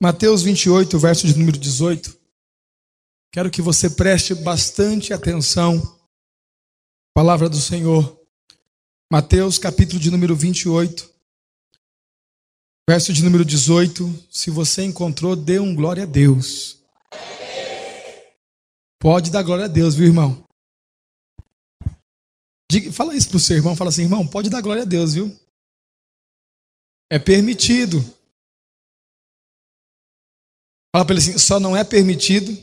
Mateus 28, verso de número 18. Quero que você preste bastante atenção. Palavra do Senhor. Mateus capítulo de número 28, verso de número 18. Se você encontrou, dê um glória a Deus. Pode dar glória a Deus, viu, irmão? Fala isso pro seu irmão, fala assim: irmão, pode dar glória a Deus, viu? É permitido. Fala para ele assim: só não é permitido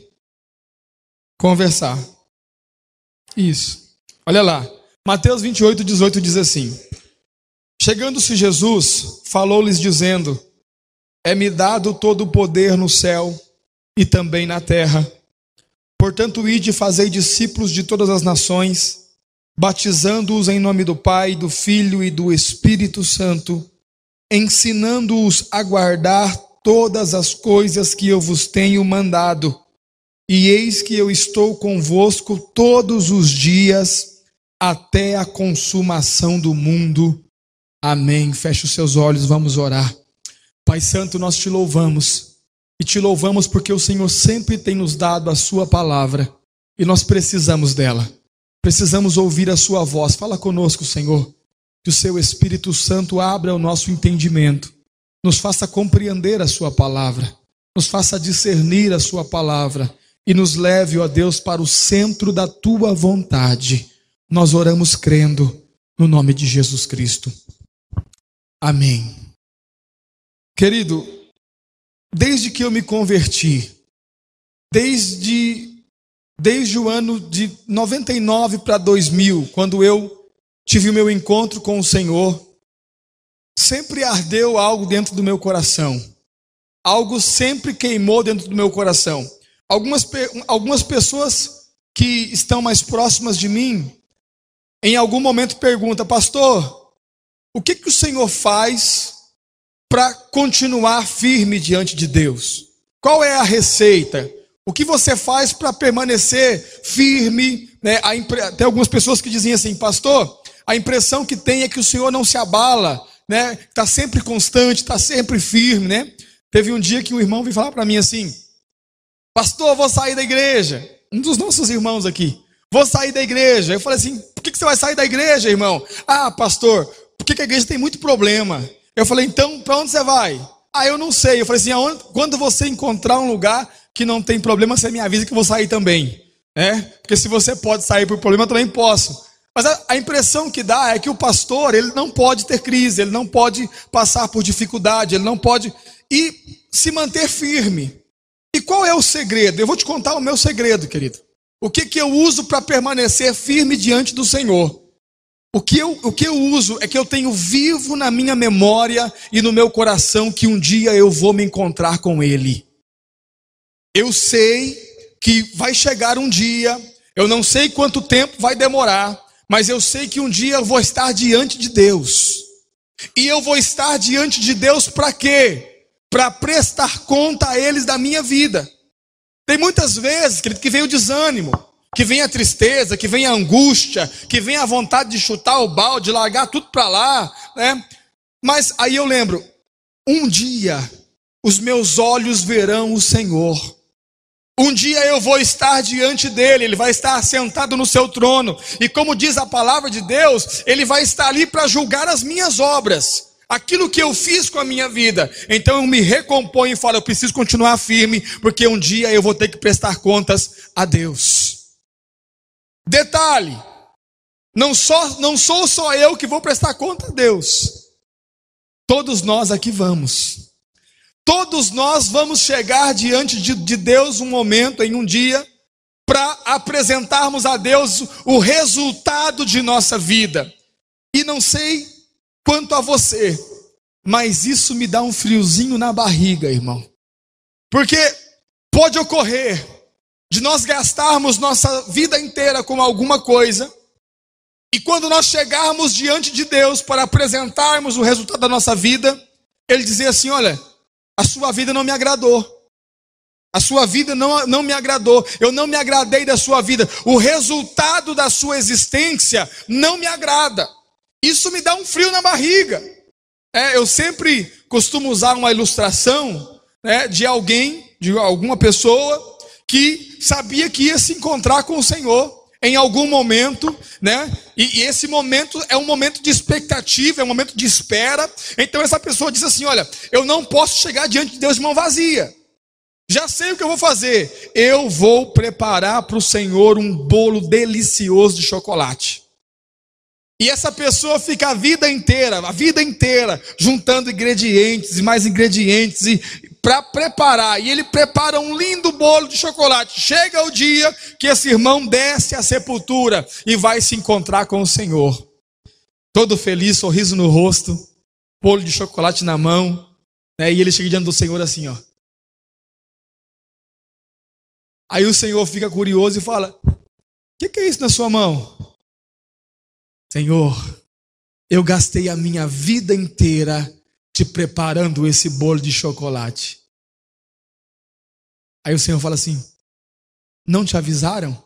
conversar. Isso. Olha lá. Mateus 28, 18 diz assim: chegando-se Jesus, falou-lhes dizendo: é-me dado todo o poder no céu e também na terra. Portanto, ide e fazei discípulos de todas as nações, batizando-os em nome do Pai, do Filho e do Espírito Santo, ensinando-os a guardar todas as coisas que eu vos tenho mandado. E eis que eu estou convosco todos os dias, até a consumação do mundo. Amém. Feche os seus olhos, vamos orar. Pai Santo, nós te louvamos. E te louvamos porque o Senhor sempre tem nos dado a sua palavra. E nós precisamos dela. Precisamos ouvir a sua voz. Fala conosco, Senhor. Que o seu Espírito Santo abra o nosso entendimento. Nos faça compreender a sua palavra. Nos faça discernir a sua palavra. E nos leve, ó Deus, para o centro da tua vontade. Nós oramos crendo no nome de Jesus Cristo. Amém. Querido, desde que eu me converti, desde o ano de 99 para 2000, quando eu tive o meu encontro com o Senhor, sempre ardeu algo dentro do meu coração. Algo sempre queimou dentro do meu coração. Algumas pessoas que estão mais próximas de mim, em algum momento perguntam: pastor, o que o Senhor faz para continuar firme diante de Deus? Qual é a receita? O que você faz para permanecer firme? Né? Tem algumas pessoas que dizem assim: pastor, a impressão que tem é que o Senhor não se abala, né? Está sempre constante, está sempre firme, né? Teve um dia que um irmão veio falar para mim assim: pastor, vou sair da igreja. Um dos nossos irmãos aqui. Vou sair da igreja. Eu falei assim: por que você vai sair da igreja, irmão? Ah, pastor, porque a igreja tem muito problema. Eu falei: então, para onde você vai? Ah, eu não sei. Eu falei assim: quando você encontrar um lugar que não tem problema, você me avisa que eu vou sair também. Porque se você pode sair por problema, eu também posso. Mas a impressão que dá é que o pastor, ele não pode ter crise, ele não pode passar por dificuldade, ele não pode se manter firme. E qual é o segredo? Eu vou te contar o meu segredo, querido. O que eu uso para permanecer firme diante do Senhor? O que eu uso é que eu tenho vivo na minha memória e no meu coração que um dia eu vou me encontrar com Ele. Eu sei que vai chegar um dia, eu não sei quanto tempo vai demorar, mas eu sei que um dia eu vou estar diante de Deus. E eu vou estar diante de Deus para quê? Para prestar conta a eles da minha vida. Tem muitas vezes, querido, que vem o desânimo, que vem a tristeza, que vem a angústia, que vem a vontade de chutar o balde, largar tudo para lá, né? Mas aí eu lembro: um dia os meus olhos verão o Senhor. Um dia eu vou estar diante dele, ele vai estar sentado no seu trono. E como diz a palavra de Deus, ele vai estar ali para julgar as minhas obras. Aquilo que eu fiz com a minha vida. Então eu me recomponho e falo: eu preciso continuar firme, porque um dia eu vou ter que prestar contas a Deus. Detalhe: não sou só eu que vou prestar conta a Deus. Todos nós aqui vamos. Todos nós vamos chegar diante de Deus um momento, em um dia, para apresentarmos a Deus o resultado de nossa vida. E não sei quanto a você, mas isso me dá um friozinho na barriga, irmão. Porque pode ocorrer de nós gastarmos nossa vida inteira com alguma coisa, e quando nós chegarmos diante de Deus para apresentarmos o resultado da nossa vida, Ele dizer assim: olha, a sua vida não me agradou. A sua vida não me agradou. Eu não me agradei da sua vida. O resultado da sua existência não me agrada. Isso me dá um frio na barriga. Eu sempre costumo usar uma ilustração né, de alguém, de alguma pessoa que sabia que ia se encontrar com o Senhor em algum momento, né? E esse momento é um momento de expectativa, é um momento de espera. Então essa pessoa diz assim: olha, eu não posso chegar diante de Deus de mão vazia. Já sei o que eu vou fazer. Eu vou preparar para o Senhor um bolo delicioso de chocolate. E essa pessoa fica a vida inteira, juntando ingredientes e mais ingredientes para preparar. E ele prepara um lindo bolo de chocolate. Chega o dia que esse irmão desce à sepultura e vai se encontrar com o Senhor. Todo feliz, sorriso no rosto, bolo de chocolate na mão, né? E ele chega diante do Senhor assim, ó. Aí o Senhor fica curioso e fala: o que é isso na sua mão? Senhor, eu gastei a minha vida inteira te preparando esse bolo de chocolate. Aí o Senhor fala assim: não te avisaram?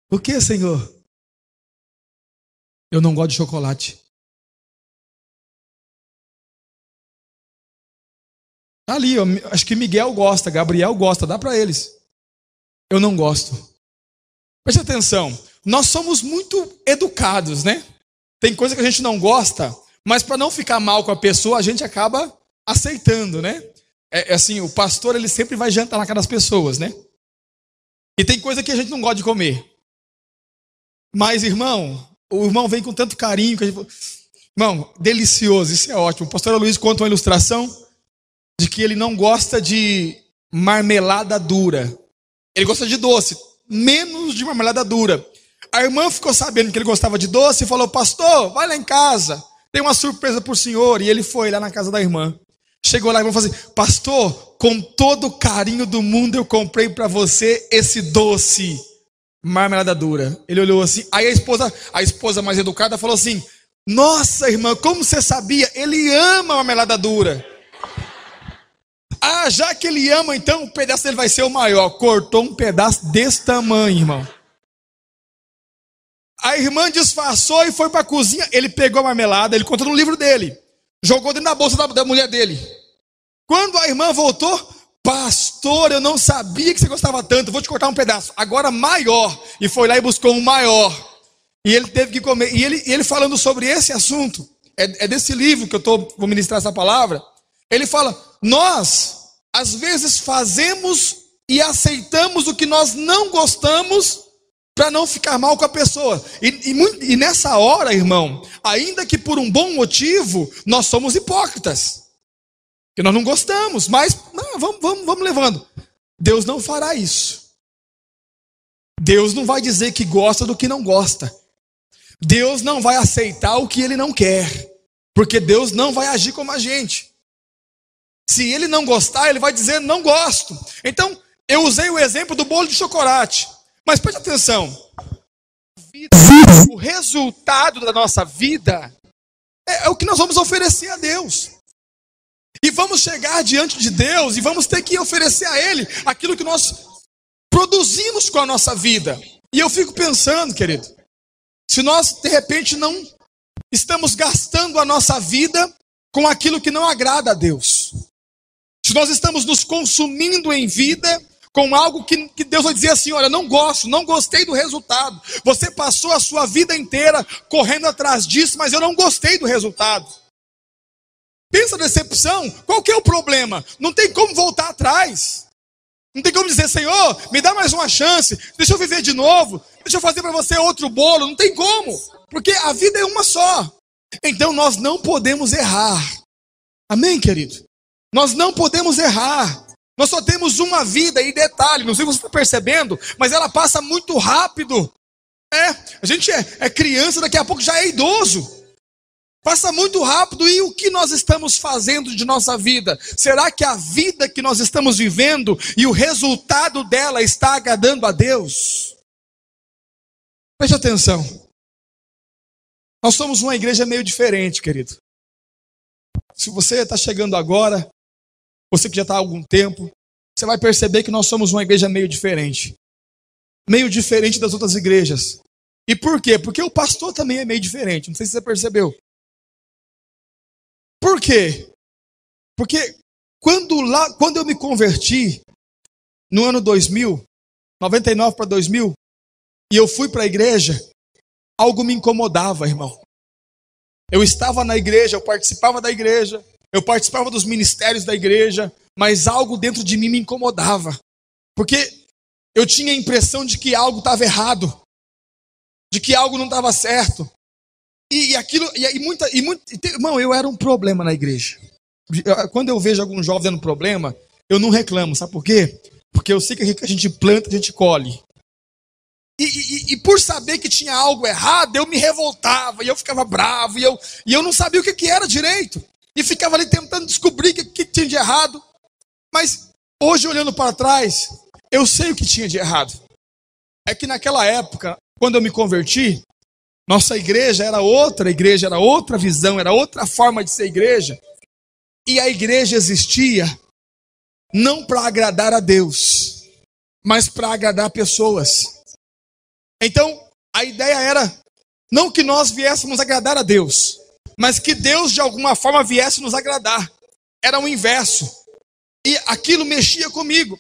Por que, Senhor? Eu não gosto de chocolate. Ali, acho que Miguel gosta, Gabriel gosta, dá para eles. Eu não gosto. Preste atenção, nós somos muito educados, né? Tem coisa que a gente não gosta, mas para não ficar mal com a pessoa, a gente acaba aceitando, né? É assim, o pastor, ele sempre vai jantar na casa das pessoas, né? E tem coisa que a gente não gosta de comer. Mas, irmão, o irmão vem com tanto carinho que a gente... Irmão, delicioso, isso é ótimo. O pastor Luiz conta uma ilustração de que ele não gosta de marmelada dura. Ele gosta de doce, menos de marmelada dura. A irmã ficou sabendo que ele gostava de doce e falou: pastor, vai lá em casa, tem uma surpresa para o senhor. E ele foi lá na casa da irmã. Chegou lá e falou assim: pastor, com todo o carinho do mundo eu comprei para você esse doce, marmelada dura. Ele olhou assim, aí a esposa mais educada falou assim: nossa, irmã, como você sabia? Ele ama marmelada dura. Ah, já que ele ama, então o pedaço dele vai ser o maior. Cortou um pedaço desse tamanho, irmão. A irmã disfarçou e foi para a cozinha. Ele pegou a marmelada, ele conta no livro dele, jogou dentro da bolsa da mulher dele. Quando a irmã voltou: pastor, eu não sabia que você gostava tanto, vou te cortar um pedaço, agora maior. E foi lá e buscou um maior. E ele teve que comer. E ele falando sobre esse assunto, é desse livro que eu vou ministrar essa palavra. Ele fala: nós, às vezes, fazemos e aceitamos o que nós não gostamos para não ficar mal com a pessoa. E nessa hora, irmão, ainda que por um bom motivo, nós somos hipócritas. Porque nós não gostamos, mas não, vamos levando. Deus não fará isso. Deus não vai dizer que gosta do que não gosta. Deus não vai aceitar o que Ele não quer. Porque Deus não vai agir como a gente. Se Ele não gostar, Ele vai dizer: não gosto. Então, eu usei o exemplo do bolo de chocolate. Mas preste atenção. O resultado da nossa vida é o que nós vamos oferecer a Deus. E vamos chegar diante de Deus e vamos ter que oferecer a Ele aquilo que nós produzimos com a nossa vida. E eu fico pensando, querido, se nós de repente não estamos gastando a nossa vida com aquilo que não agrada a Deus. Se nós estamos nos consumindo em vida com algo que Deus vai dizer assim: olha, não gosto, não gostei do resultado. Você passou a sua vida inteira correndo atrás disso, mas eu não gostei do resultado. Pensa a decepção. Qual que é o problema? Não tem como voltar atrás. Não tem como dizer: Senhor, me dá mais uma chance, deixa eu viver de novo, deixa eu fazer para você outro bolo. Não tem como, porque a vida é uma só. Então nós não podemos errar. Amém, querido? Nós não podemos errar. Nós só temos uma vida. E detalhe, não sei se você está percebendo, mas ela passa muito rápido. A gente é criança, daqui a pouco já é idoso. Passa muito rápido. E o que nós estamos fazendo de nossa vida? Será que a vida que nós estamos vivendo e o resultado dela está agradando a Deus? Preste atenção. Nós somos uma igreja meio diferente, querido. Se você está chegando agora, você que já está há algum tempo, você vai perceber que nós somos uma igreja meio diferente. Meio diferente das outras igrejas. E por quê? Porque o pastor também é meio diferente. Não sei se você percebeu. Por quê? Porque lá, quando eu me converti, no ano 2000, 99 para 2000, e eu fui para a igreja, algo me incomodava, irmão. Eu estava na igreja, eu participava da igreja, eu participava dos ministérios da igreja, mas algo dentro de mim me incomodava. Porque eu tinha a impressão de que algo estava errado, de que algo não estava certo. Irmão, eu era um problema na igreja. Quando eu vejo alguns jovens dando problema, eu não reclamo, sabe por quê? Porque eu sei que a gente planta, a gente colhe. E por saber que tinha algo errado, eu me revoltava, e eu ficava bravo, e eu não sabia o que era direito. E ficava ali tentando descobrir o que tinha de errado. Mas hoje, olhando para trás, eu sei o que tinha de errado. É que naquela época, quando eu me converti, nossa igreja era outra visão, era outra forma de ser igreja. E a igreja existia não para agradar a Deus, mas para agradar pessoas. Então, a ideia era não que nós viéssemos agradar a Deus, mas que Deus de alguma forma viesse nos agradar. Era o inverso. E aquilo mexia comigo.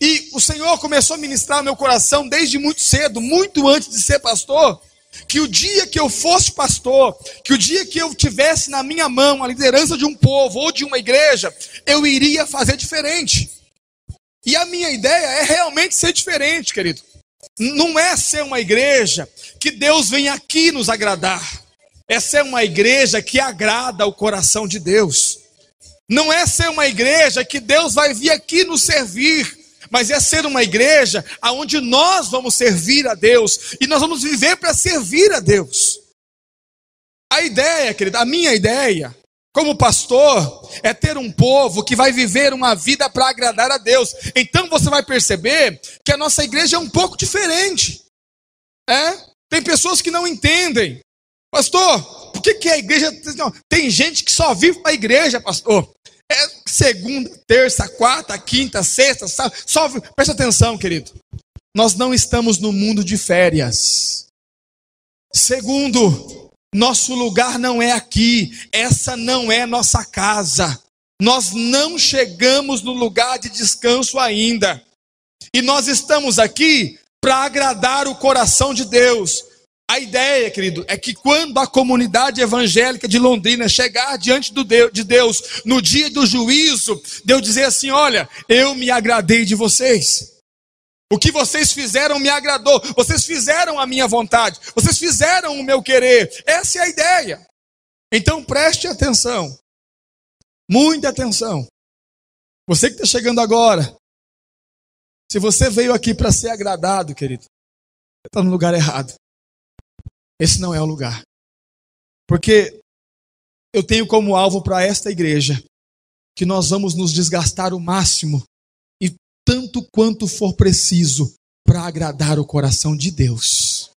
E o Senhor começou a ministrar no meu coração desde muito cedo, muito antes de ser pastor, que o dia que eu fosse pastor, que o dia que eu tivesse na minha mão a liderança de um povo ou de uma igreja, eu iria fazer diferente. E a minha ideia é realmente ser diferente, querido. Não é ser uma igreja que Deus vem aqui nos agradar. É ser uma igreja que agrada o coração de Deus. Não é ser uma igreja que Deus vai vir aqui nos servir, mas é ser uma igreja onde nós vamos servir a Deus, e nós vamos viver para servir a Deus. A ideia, querida, a minha ideia, como pastor, é ter um povo que vai viver uma vida para agradar a Deus. Então você vai perceber que a nossa igreja é um pouco diferente. Tem pessoas que não entendem. Pastor, por que a igreja... Não, tem gente que só vive para a igreja, pastor. Segunda, terça, quarta, quinta, sexta, sábado, presta atenção, querido. Nós não estamos no mundo de férias. Segundo, nosso lugar não é aqui. Essa não é nossa casa. Nós não chegamos no lugar de descanso ainda. E nós estamos aqui para agradar o coração de Deus. A ideia, querido, é que quando a comunidade evangélica de Londrina chegar diante de Deus, no dia do juízo, Deus dizer assim: olha, eu me agradei de vocês. O que vocês fizeram me agradou. Vocês fizeram a minha vontade. Vocês fizeram o meu querer. Essa é a ideia. Então preste atenção. Muita atenção. Você que está chegando agora, se você veio aqui para ser agradado, querido, você está no lugar errado. Esse não é o lugar. Porque eu tenho como alvo para esta igreja que nós vamos nos desgastar o máximo e tanto quanto for preciso para agradar o coração de Deus.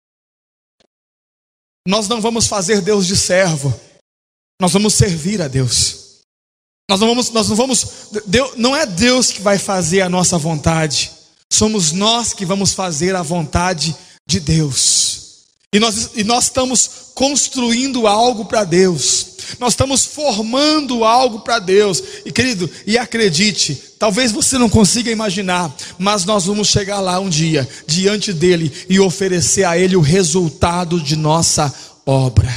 Nós não vamos fazer Deus de servo. Nós vamos servir a Deus. Não é Deus que vai fazer a nossa vontade. Somos nós que vamos fazer a vontade de Deus. E nós estamos construindo algo para Deus. Nós estamos formando algo para Deus. E querido, e acredite, talvez você não consiga imaginar, mas nós vamos chegar lá um dia, diante dele, e oferecer a ele o resultado de nossa obra.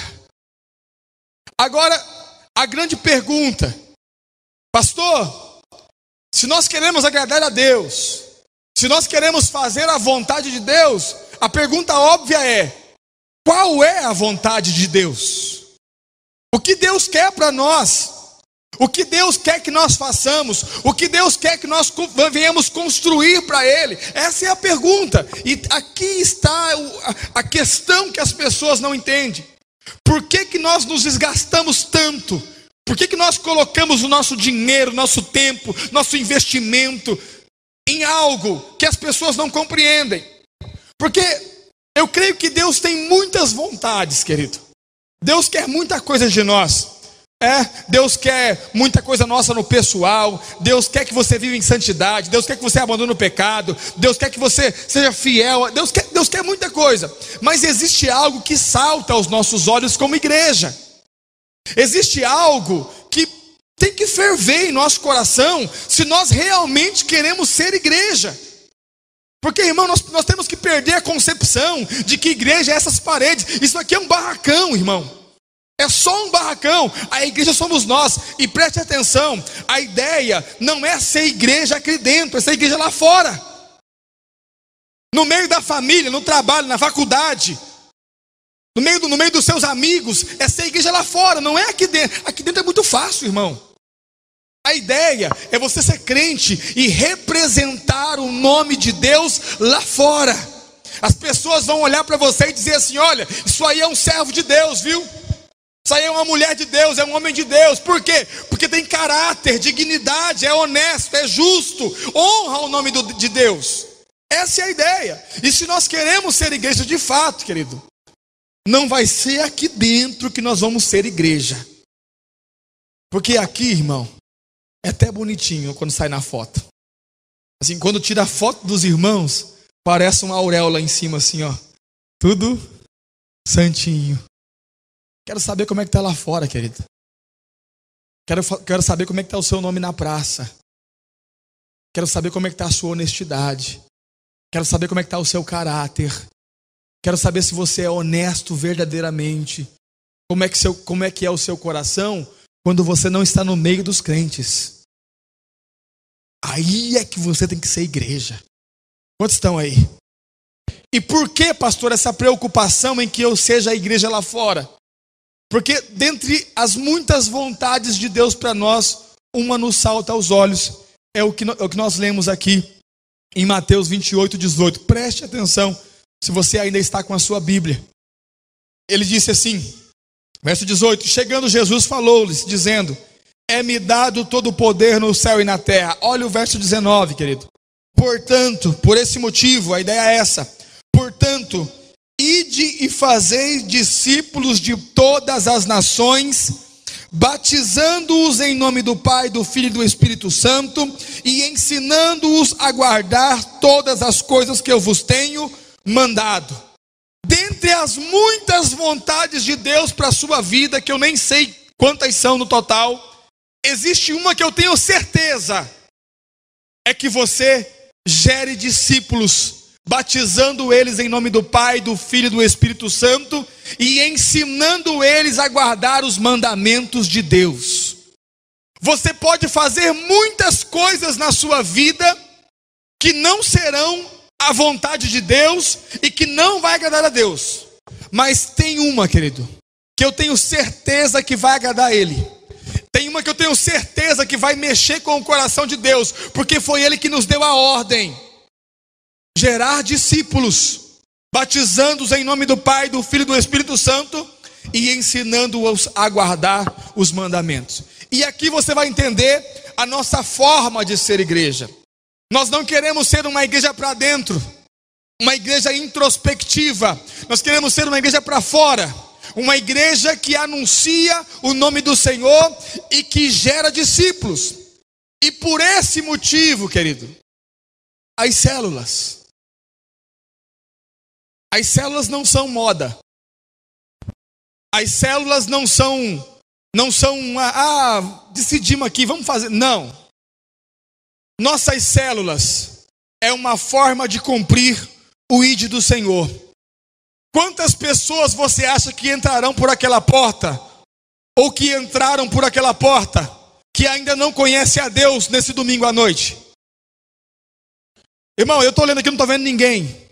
Agora, a grande pergunta: pastor, se nós queremos agradar a Deus, se nós queremos fazer a vontade de Deus, a pergunta óbvia é: qual é a vontade de Deus? O que Deus quer para nós? O que Deus quer que nós façamos? O que Deus quer que nós venhamos construir para Ele? Essa é a pergunta. E aqui está a questão que as pessoas não entendem. Por que nós nos desgastamos tanto? Por que nós colocamos o nosso dinheiro, nosso tempo, nosso investimento em algo que as pessoas não compreendem? Porque eu creio que Deus tem muitas vontades, querido. Deus quer muita coisa de nós. Deus quer muita coisa nossa no pessoal. Deus quer que você viva em santidade. Deus quer que você abandone o pecado. Deus quer que você seja fiel. Deus quer muita coisa. Mas existe algo que salta aos nossos olhos como igreja. Existe algo que tem que ferver em nosso coração se nós realmente queremos ser igreja. Porque, irmão, nós temos que perder a concepção de que igreja é essas paredes. Isso aqui é um barracão, irmão. É só um barracão. A igreja somos nós. E preste atenção, a ideia não é ser igreja aqui dentro, é ser igreja lá fora. No meio da família, no trabalho, na faculdade, no meio dos seus amigos, é ser igreja lá fora, não é aqui dentro. Aqui dentro é muito fácil, irmão. A ideia é você ser crente e representar o nome de Deus lá fora. As pessoas vão olhar para você e dizer assim: olha, isso aí é um servo de Deus, viu? Isso aí é uma mulher de Deus, é um homem de Deus. Por quê? Porque tem caráter, dignidade, é honesto, é justo, honra o nome de Deus. Essa é a ideia. E se nós queremos ser igreja de fato, querido, não vai ser aqui dentro que nós vamos ser igreja. Porque aqui, irmão, é até bonitinho quando sai na foto. Assim, quando tira a foto dos irmãos, parece uma auréola em cima assim, ó. Tudo santinho. Quero saber como é que está lá fora, querido. Quero saber como é que está o seu nome na praça. Quero saber como é que está a sua honestidade. Quero saber como é que está o seu caráter. Quero saber se você é honesto verdadeiramente. Como é que é o seu coração quando você não está no meio dos crentes. Aí é que você tem que ser igreja. Quantos estão aí? E por que, pastor, essa preocupação em que eu seja a igreja lá fora? Porque dentre as muitas vontades de Deus para nós, uma nos salta aos olhos. É o que nós lemos aqui em Mateus 28:18. Preste atenção, se você ainda está com a sua Bíblia. Ele disse assim, verso 18: chegando Jesus falou-lhes, dizendo: é-me dado todo o poder no céu e na terra. Olha o verso 19, querido. Portanto, por esse motivo, a ideia é essa. Portanto, ide e fazei discípulos de todas as nações, batizando-os em nome do Pai, do Filho e do Espírito Santo, e ensinando-os a guardar todas as coisas que eu vos tenho mandado. Dentre as muitas vontades de Deus para a sua vida, que eu nem sei quantas são no total, existe uma que eu tenho certeza, é que você gere discípulos, batizando eles em nome do Pai, do Filho e do Espírito Santo, e ensinando eles a guardar os mandamentos de Deus. Você pode fazer muitas coisas na sua vida que não serão a vontade de Deus e que não vai agradar a Deus. Mas tem uma, querido, que eu tenho certeza que vai agradar a Ele. Tem uma que eu tenho certeza que vai mexer com o coração de Deus, porque foi Ele que nos deu a ordem. Gerar discípulos, batizando-os em nome do Pai, do Filho e do Espírito Santo, e ensinando-os a guardar os mandamentos. E aqui você vai entender a nossa forma de ser igreja. Nós não queremos ser uma igreja para dentro, uma igreja introspectiva. Nós queremos ser uma igreja para fora, uma igreja que anuncia o nome do Senhor e que gera discípulos. E por esse motivo, querido, as células não são moda. As células não são decidimos aqui, vamos fazer. Não. Nossas células é uma forma de cumprir o ID do Senhor. Quantas pessoas você acha que entrarão por aquela porta, ou que entraram por aquela porta, que ainda não conhece a Deus nesse domingo à noite? Irmão, eu estou lendo aqui, não estou vendo ninguém.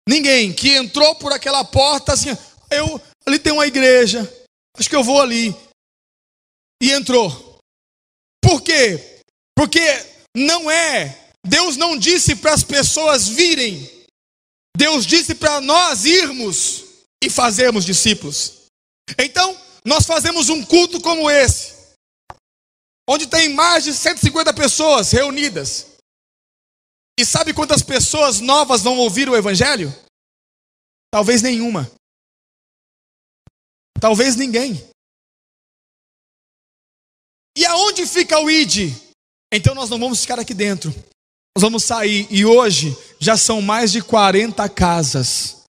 Ninguém que entrou por aquela porta assim, ali tem uma igreja, acho que eu vou ali. E entrou. Por quê? Porque Deus não disse para as pessoas virem. Deus disse para nós irmos e fazermos discípulos. Então, nós fazemos um culto como esse, onde tem mais de 150 pessoas reunidas. E sabe quantas pessoas novas vão ouvir o Evangelho? Talvez nenhuma. Talvez ninguém. E aonde fica o ID? Então nós não vamos ficar aqui dentro. Nós vamos sair. E hoje já são mais de 40 casas.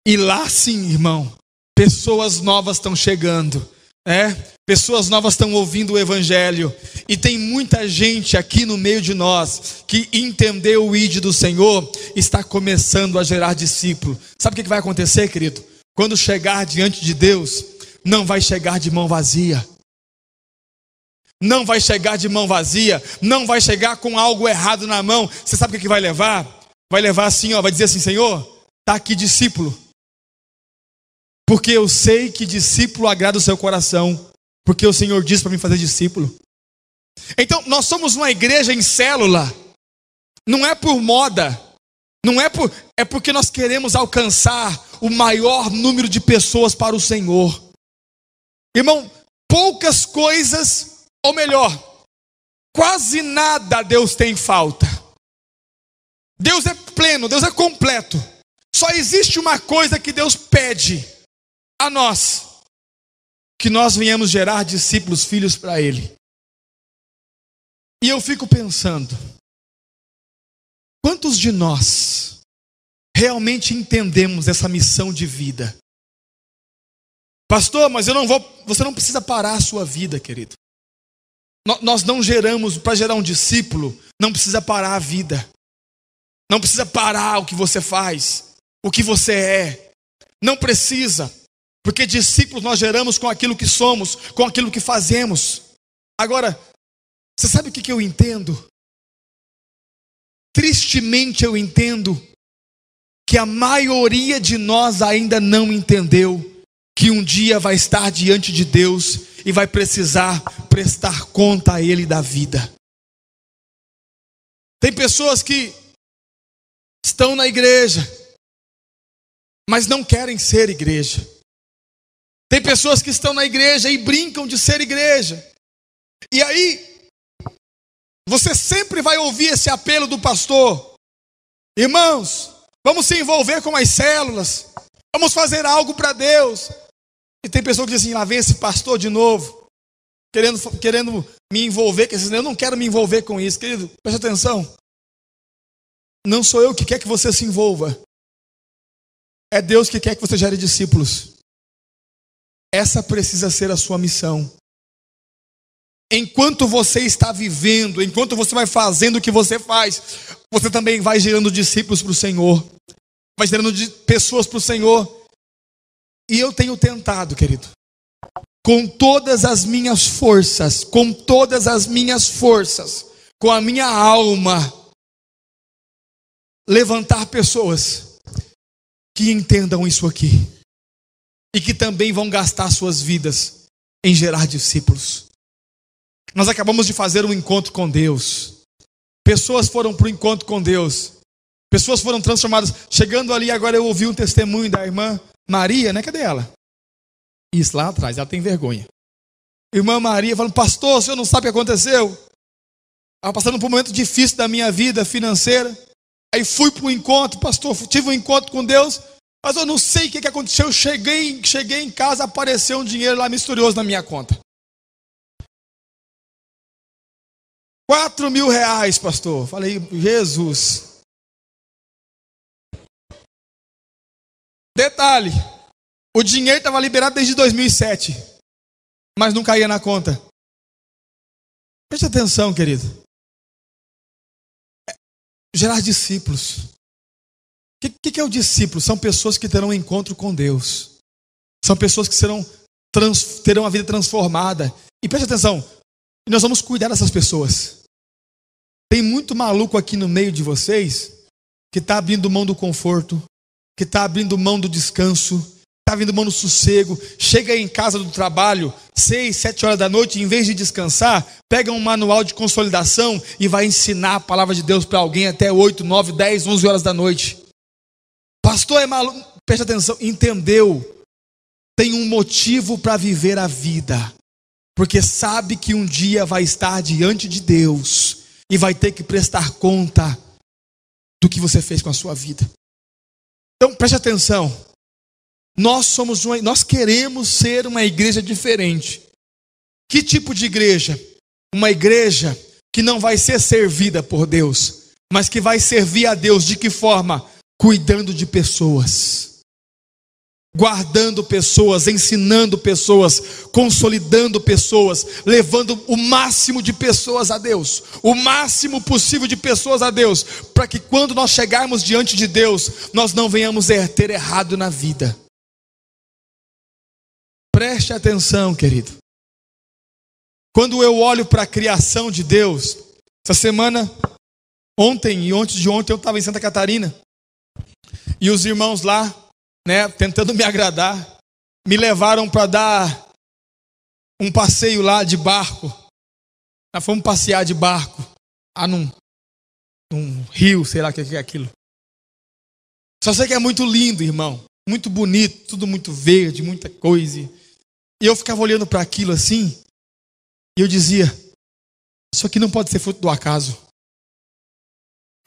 E lá sim, irmão, pessoas novas estão chegando. Pessoas novas estão ouvindo o evangelho. E tem muita gente aqui no meio de nós que entendeu o ID do Senhor, está começando a gerar discípulo. Sabe o que vai acontecer, querido? Quando chegar diante de Deus, não vai chegar de mão vazia. Não vai chegar de mão vazia. Não vai chegar com algo errado na mão. Você sabe o que vai levar? Vai levar assim, vai dizer assim: Senhor, está aqui discípulo. Porque eu sei que discípulo agrada o seu coração. Porque o Senhor disse para mim fazer discípulo. Então nós somos uma igreja em célula. Não é por moda. É porque nós queremos alcançar o maior número de pessoas para o Senhor. Irmão, poucas coisas, ou melhor, quase nada Deus tem falta. Deus é pleno, Deus é completo. Só existe uma coisa que Deus pede a nós: que nós venhamos gerar discípulos, filhos para Ele. E eu fico pensando, quantos de nós realmente entendemos essa missão de vida? Pastor, mas você não precisa parar a sua vida, querido. Nós não geramos, para gerar um discípulo, não precisa parar a vida. Não precisa parar o que você faz, o que você é. Não precisa. Porque discípulos nós geramos com aquilo que somos, com aquilo que fazemos. Agora, você sabe o que eu entendo? Tristemente eu entendo que a maioria de nós ainda não entendeu que um dia vai estar diante de Deus e vai precisar prestar conta a Ele da vida. Tem pessoas que estão na igreja, mas não querem ser igreja. Tem pessoas que estão na igreja e brincam de ser igreja. E aí, você sempre vai ouvir esse apelo do pastor: irmãos, vamos se envolver com as células, vamos fazer algo para Deus. E tem pessoa que diz assim: lá vem esse pastor de novo, querendo me envolver com esses. Eu não quero me envolver com isso, querido. Preste atenção. Não sou eu que quer que você se envolva. É Deus que quer que você gere discípulos. Essa precisa ser a sua missão. Enquanto você está vivendo, enquanto você vai fazendo o que você faz, você também vai gerando discípulos para o Senhor. Vai gerando pessoas para o Senhor. E eu tenho tentado, querido, com todas as minhas forças, com a minha alma, levantar pessoas que entendam isso aqui. E que também vão gastar suas vidas em gerar discípulos. Nós acabamos de fazer um encontro com Deus. Pessoas foram para o encontro com Deus. Pessoas foram transformadas. Chegando ali agora eu ouvi um testemunho da irmã Maria, né? Cadê ela? Isso, lá atrás, ela tem vergonha. Irmã Maria falando: pastor, o senhor não sabe o que aconteceu? Estava passando por um momento difícil da minha vida financeira. Aí fui para o encontro, pastor, tive um encontro com Deus. Mas eu não sei o que aconteceu. Eu cheguei em casa, apareceu um dinheiro lá misterioso na minha conta. R$4.000, pastor. Falei: Jesus. Detalhe: o dinheiro estava liberado desde 2007, mas não caía na conta. Preste atenção, querido. Gerar discípulos. O que é o discípulo? São pessoas que terão um encontro com Deus. São pessoas que terão a vida transformada. E preste atenção, nós vamos cuidar dessas pessoas. Tem muito maluco aqui no meio de vocês que está abrindo mão do conforto, que está abrindo mão do descanso, está abrindo mão do sossego. Chega em casa do trabalho, 6, 7 horas da noite, em vez de descansar, pega um manual de consolidação e vai ensinar a palavra de Deus para alguém até 8, 9, 10, 11 horas da noite. Pastor é maluco. Preste atenção, entendeu? Tem um motivo para viver a vida, porque sabe que um dia vai estar diante de Deus e vai ter que prestar conta do que você fez com a sua vida. Então preste atenção. Nós queremos ser uma igreja diferente. Que tipo de igreja? Uma igreja que não vai ser servida por Deus, mas que vai servir a Deus de que forma? Cuidando de pessoas. guardando pessoas, ensinando pessoas, consolidando pessoas, levando o máximo de pessoas a Deus, o máximo possível de pessoas a Deus, para que quando nós chegarmos diante de Deus, nós não venhamos ter errado na vida. Preste atenção, querido. Quando eu olho para a criação de Deus, essa semana, ontem e antes de ontem, eu estava em Santa Catarina, e os irmãos lá, tentando me agradar, me levaram para dar um passeio lá de barco. Nós fomos passear de barco, lá num rio, sei lá o que é aquilo. Só sei que é muito lindo, irmão, muito bonito, tudo muito verde, muita coisa. E eu ficava olhando para aquilo assim, e eu dizia, isso aqui não pode ser fruto do acaso.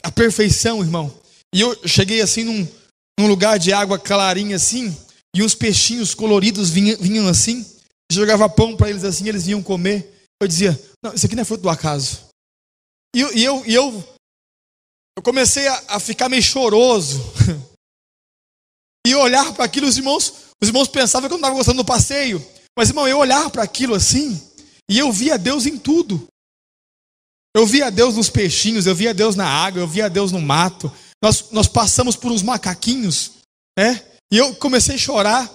A perfeição, irmão. E eu cheguei assim num lugar de água clarinha assim, e uns peixinhos coloridos vinham assim, jogava pão para eles assim, eles vinham comer. Eu dizia, não, isso aqui não é fruto do acaso. E eu comecei a ficar meio choroso. E olhar para aquilo, os irmãos pensavam que eu não estava gostando do passeio. Mas, irmão, eu olhar para aquilo assim, e eu via Deus em tudo. Eu via Deus nos peixinhos, eu via Deus na água, eu via Deus no mato. Nós passamos por uns macaquinhos, e eu comecei a chorar.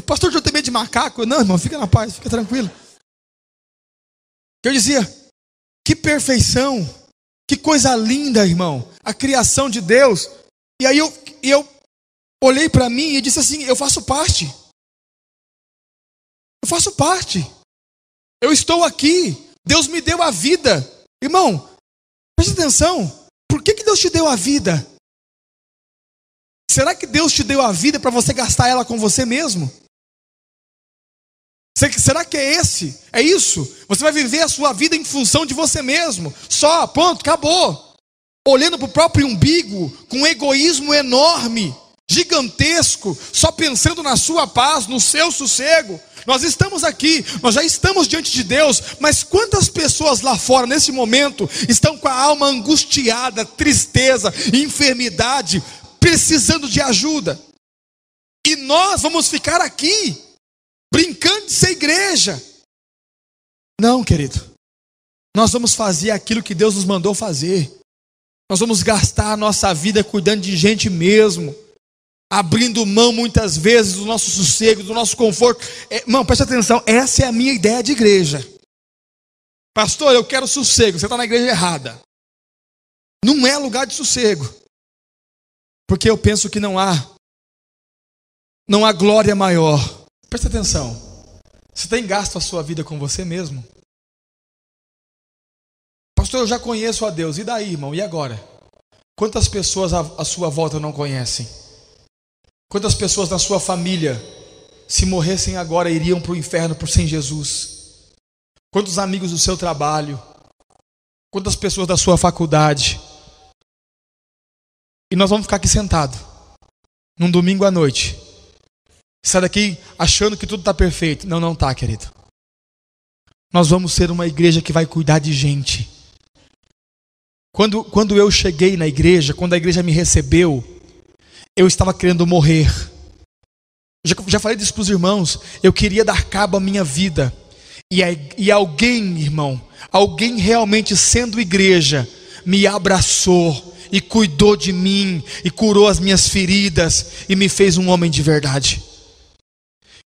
Pastor, eu tenho medo de macaco. Não, irmão, fica na paz, fica tranquilo. Eu dizia, que perfeição, que coisa linda, irmão, a criação de Deus. E aí eu olhei para mim e disse assim, eu faço parte. Eu faço parte. Eu estou aqui. Deus me deu a vida. Irmão, preste atenção. Por que Deus te deu a vida? Será que Deus te deu a vida para você gastar ela com você mesmo? Será que é isso? Você vai viver a sua vida em função de você mesmo. Só, pronto, acabou. Olhando para o próprio umbigo, com um egoísmo enorme, gigantesco, só pensando na sua paz, no seu sossego. Nós estamos aqui, nós já estamos diante de Deus, mas quantas pessoas lá fora, nesse momento, estão com a alma angustiada, tristeza, enfermidade, precisando de ajuda? E nós vamos ficar aqui, brincando de ser igreja? Não, querido. Nós vamos fazer aquilo que Deus nos mandou fazer. Nós vamos gastar a nossa vida cuidando de gente mesmo, abrindo mão muitas vezes do nosso sossego, do nosso conforto. Irmão, preste atenção, essa é a minha ideia de igreja. Pastor, eu quero sossego, você está na igreja errada. Não é lugar de sossego. Porque eu penso que não há glória maior. Preste atenção, você tem gasto a sua vida com você mesmo? Pastor, eu já conheço a Deus, e daí, irmão, e agora? Quantas pessoas à sua volta não conhecem? Quantas pessoas na sua família, se morressem agora, iriam para o inferno por sem Jesus? Quantos amigos do seu trabalho? Quantas pessoas da sua faculdade? E nós vamos ficar aqui sentados, num domingo à noite, sai daqui achando que tudo está perfeito. Não está, querido. Nós vamos ser uma igreja que vai cuidar de gente. Quando eu cheguei na igreja, quando a igreja me recebeu, eu estava querendo morrer. Já falei disso para os irmãos. Eu queria dar cabo à minha vida. E alguém, irmão, alguém realmente sendo igreja, me abraçou e cuidou de mim, e curou as minhas feridas, e me fez um homem de verdade.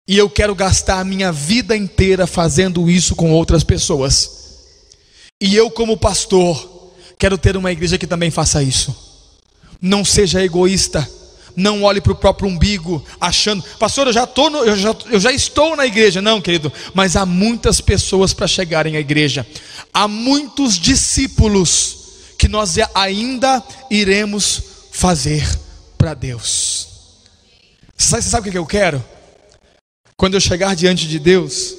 E eu quero gastar a minha vida inteira fazendo isso com outras pessoas. E eu, como pastor, quero ter uma igreja que também faça isso. Não seja egoísta. Não olhe para o próprio umbigo, achando, pastor, eu já estou na igreja. Não, querido, mas há muitas pessoas para chegarem à igreja. Há muitos discípulos que nós ainda iremos fazer para Deus. Você sabe o que eu quero? Quando eu chegar diante de Deus,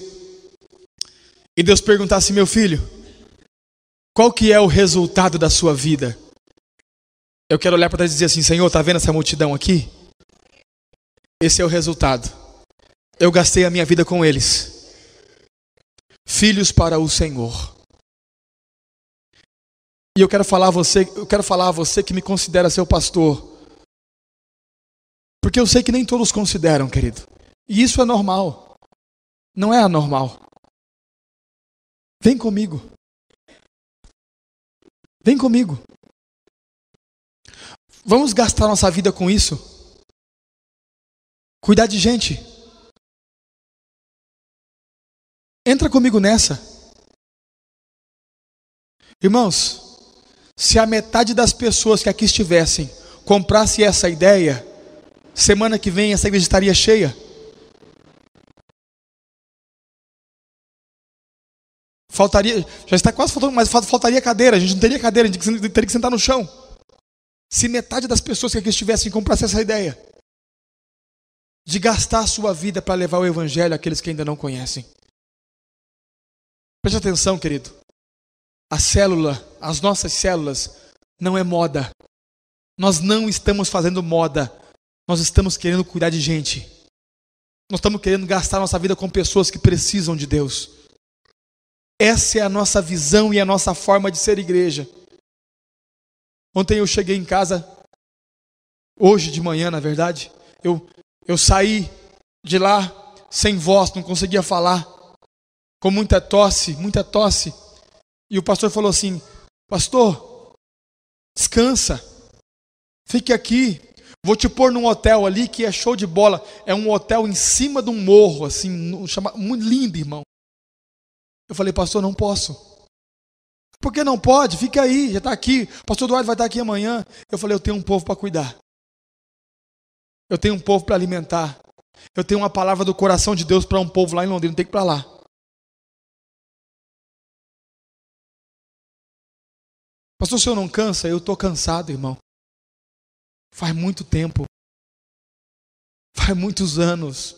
e Deus perguntar assim, meu filho, qual que é o resultado da sua vida? Eu quero olhar para trás e dizer assim, Senhor, está vendo essa multidão aqui? Esse é o resultado. Eu gastei a minha vida com eles. Filhos para o Senhor. E eu quero falar a você que me considera seu pastor. Porque eu sei que nem todos consideram, querido. E isso é normal. Não é anormal. Vem comigo. Vem comigo. Vamos gastar nossa vida com isso? Cuidar de gente. Entra comigo nessa. Irmãos, se a metade das pessoas que aqui estivessem comprasse essa ideia, semana que vem essa igreja estaria cheia. Faltaria, já está quase faltando, mas faltaria cadeira, a gente não teria cadeira, a gente teria que sentar no chão. Se metade das pessoas que aqui estivessem comprasse essa ideia de gastar a sua vida para levar o evangelho àqueles que ainda não conhecem. Preste atenção, querido. A célula, as nossas células, não é moda. Nós não estamos fazendo moda. Nós estamos querendo cuidar de gente. Nós estamos querendo gastar nossa vida com pessoas que precisam de Deus. Essa é a nossa visão e a nossa forma de ser igreja. Ontem eu cheguei em casa, hoje de manhã, na verdade, eu saí de lá sem voz, não conseguia falar, com muita tosse. E o pastor falou assim: pastor, descansa, fique aqui, vou te pôr num hotel ali que é show de bola. É um hotel em cima de um morro, assim, muito lindo, irmão. Eu falei: pastor, não posso. Por que não pode? Fica aí, já está aqui. O pastor Eduardo vai estar aqui amanhã. Eu falei: eu tenho um povo para cuidar. Eu tenho um povo para alimentar. Eu tenho uma palavra do coração de Deus para um povo lá em Londrina, tem que ir para lá. Pastor, o senhor não cansa? Eu estou cansado, irmão. Faz muito tempo. Faz muitos anos.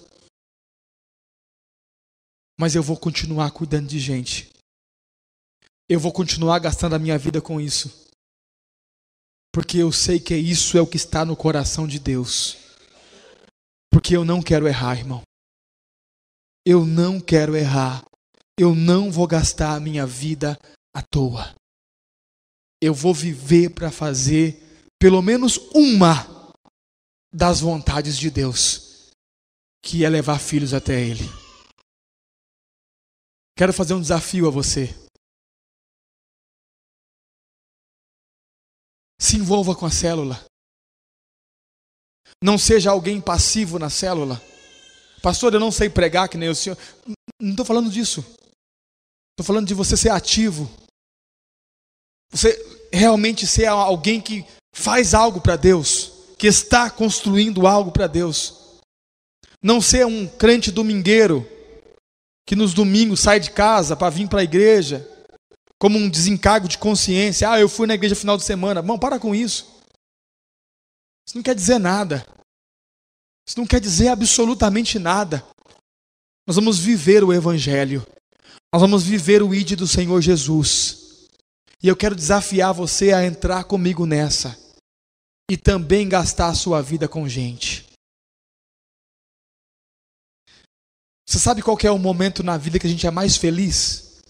Mas eu vou continuar cuidando de gente. Eu vou continuar gastando a minha vida com isso. Porque eu sei que isso é o que está no coração de Deus. Porque eu não quero errar, irmão. Eu não quero errar. Eu não vou gastar a minha vida à toa. Eu vou viver para fazer pelo menos uma das vontades de Deus, que é levar filhos até Ele. Quero fazer um desafio a você. Se envolva com a célula. Não seja alguém passivo na célula. Pastor, eu não sei pregar que nem o senhor. Não estou falando disso. Estou falando de você ser ativo. Você realmente ser alguém que faz algo para Deus, que está construindo algo para Deus. Não ser um crente domingueiro, que nos domingos sai de casa para vir para a igreja, como um desencargo de consciência. Eu fui na igreja final de semana. Bom, para com isso. Isso não quer dizer nada. Isso não quer dizer absolutamente nada. Nós vamos viver o evangelho. Nós vamos viver o ID do Senhor Jesus. E eu quero desafiar você a entrar comigo nessa. E também gastar a sua vida com gente. Você sabe qual que é o momento na vida que a gente é mais feliz?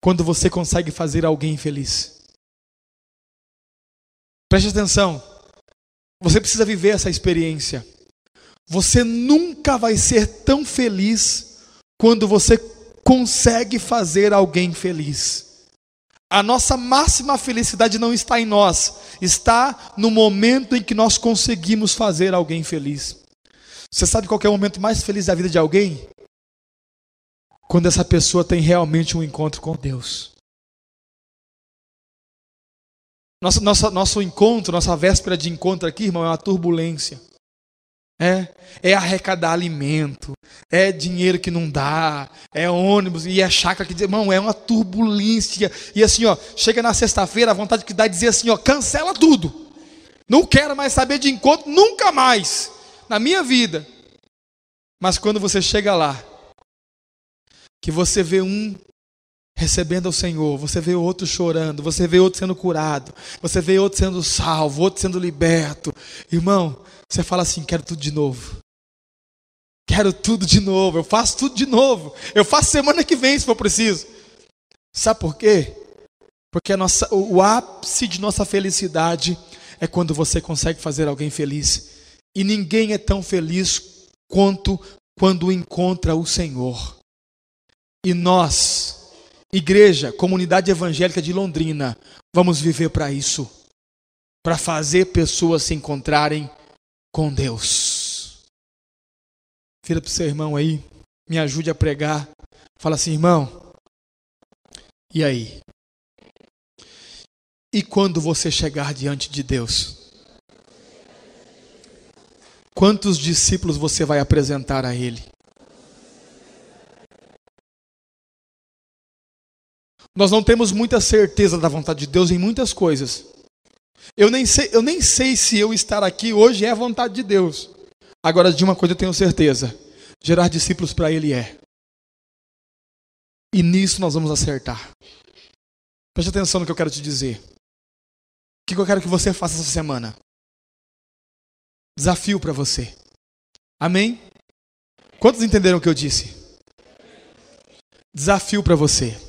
Quando você consegue fazer alguém feliz. Preste atenção. Você precisa viver essa experiência. Você nunca vai ser tão feliz quando você consegue fazer alguém feliz. A nossa máxima felicidade não está em nós, está no momento em que nós conseguimos fazer alguém feliz. Você sabe qual que é o momento mais feliz da vida de alguém? Quando essa pessoa tem realmente um encontro com Deus. Nosso encontro, nossa véspera de encontro aqui, irmão, é uma turbulência. É arrecadar alimento, é dinheiro que não dá, é ônibus e é chácara que, irmão, é uma turbulência. E assim, chega na sexta-feira, a vontade que dá é dizer assim, cancela tudo. Não quero mais saber de encontro, nunca mais, na minha vida. Mas quando você chega lá, que você vê um recebendo ao Senhor, você vê outro chorando, você vê outro sendo curado, você vê outro sendo salvo, outro sendo liberto, irmão, você fala assim: quero tudo de novo. Quero tudo de novo, eu faço tudo de novo. Eu faço semana que vem se for preciso. Sabe por quê? Porque o ápice de nossa felicidade é quando você consegue fazer alguém feliz. E ninguém é tão feliz quanto quando encontra o Senhor. E nós, igreja, comunidade evangélica de Londrina, vamos viver para isso. Para fazer pessoas se encontrarem com Deus. Vira para o seu irmão aí, me ajude a pregar. Fala assim, irmão, e aí? E quando você chegar diante de Deus? Quantos discípulos você vai apresentar a Ele? Nós não temos muita certeza da vontade de Deus em muitas coisas. Eu nem sei se eu estar aqui hoje é a vontade de Deus. Agora, de uma coisa eu tenho certeza: gerar discípulos para Ele é. E nisso nós vamos acertar. Preste atenção no que eu quero te dizer. O que eu quero que você faça essa semana? Desafio para você. Amém? Quantos entenderam o que eu disse? Desafio para você.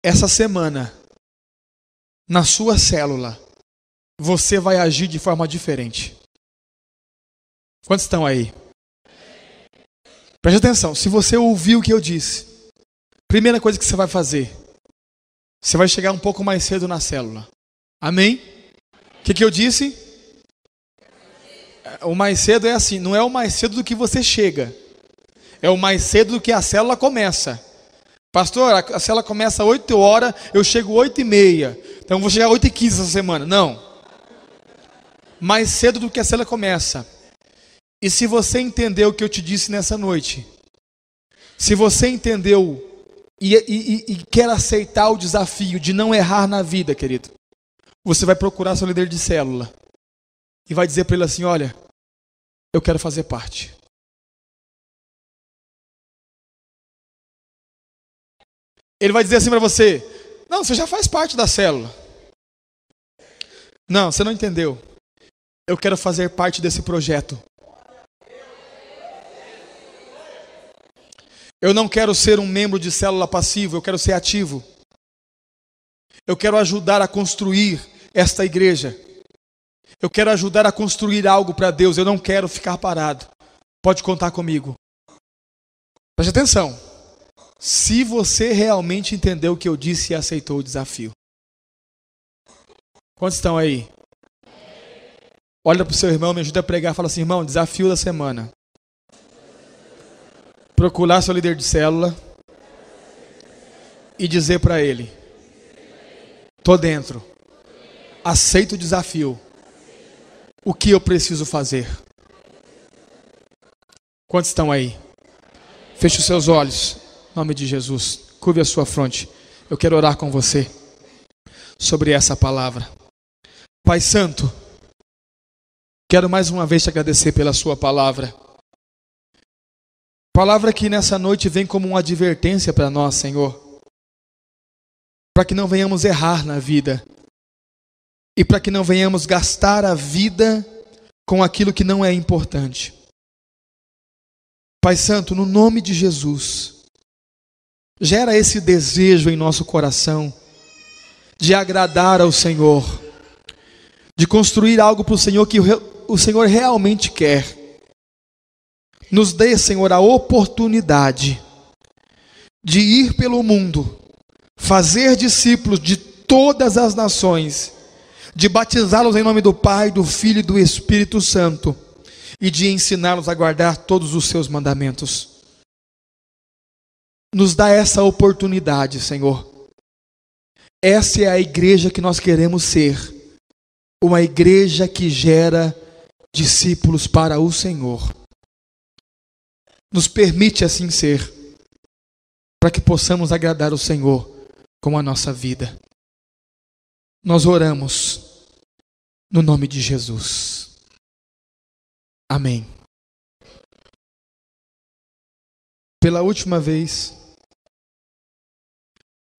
Essa semana, na sua célula, você vai agir de forma diferente. Quantos estão aí? Preste atenção. Se você ouviu o que eu disse, primeira coisa que você vai fazer, você vai chegar um pouco mais cedo na célula. Amém? O que eu disse? O mais cedo é assim, não é o mais cedo do que você chega. É o mais cedo do que a célula começa. Pastor, a célula começa às 8 horas, eu chego às 8h30. Então eu vou chegar às 8h15 essa semana. Não. Mais cedo do que a célula começa. E se você entendeu o que eu te disse nessa noite, se você entendeu e quer aceitar o desafio de não errar na vida, querido, você vai procurar seu líder de célula e vai dizer para ele assim, olha, eu quero fazer parte. Ele vai dizer assim para você, não, você já faz parte da célula. Não, você não entendeu. Eu quero fazer parte desse projeto. Eu não quero ser um membro de célula passivo, eu quero ser ativo. Eu quero ajudar a construir esta igreja. Eu quero ajudar a construir algo para Deus, eu não quero ficar parado. Pode contar comigo. Preste atenção. Se você realmente entendeu o que eu disse e aceitou o desafio. Quantos estão aí? Olha para o seu irmão, me ajuda a pregar. Fala assim, irmão, desafio da semana. Procurar seu líder de célula e dizer para ele, tô dentro, aceito o desafio, o que eu preciso fazer? Quantos estão aí? Feche os seus olhos, em nome de Jesus, curve a sua fronte, eu quero orar com você sobre essa palavra. Pai Santo, quero mais uma vez te agradecer pela sua palavra. Palavra que nessa noite vem como uma advertência para nós, Senhor. Para que não venhamos errar na vida. E para que não venhamos gastar a vida com aquilo que não é importante. Pai Santo, no nome de Jesus, gera esse desejo em nosso coração de agradar ao Senhor. De construir algo para o Senhor que o Senhor realmente quer. Nos dê, Senhor, a oportunidade de ir pelo mundo, fazer discípulos de todas as nações, de batizá-los em nome do Pai, do Filho e do Espírito Santo, e de ensiná-los a guardar todos os seus mandamentos. Nos dá essa oportunidade, Senhor. Essa é a igreja que nós queremos ser, uma igreja que gera discípulos para o Senhor. Nos permite assim ser, para que possamos agradar o Senhor com a nossa vida. Nós oramos no nome de Jesus. Amém. Pela última vez,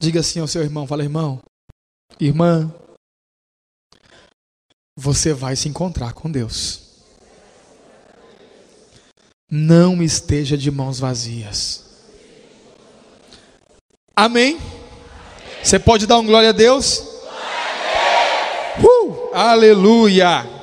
diga assim ao seu irmão, fala, irmão, irmã, você vai se encontrar com Deus. Não esteja de mãos vazias. Amém? Você pode dar um glória a Deus? Aleluia!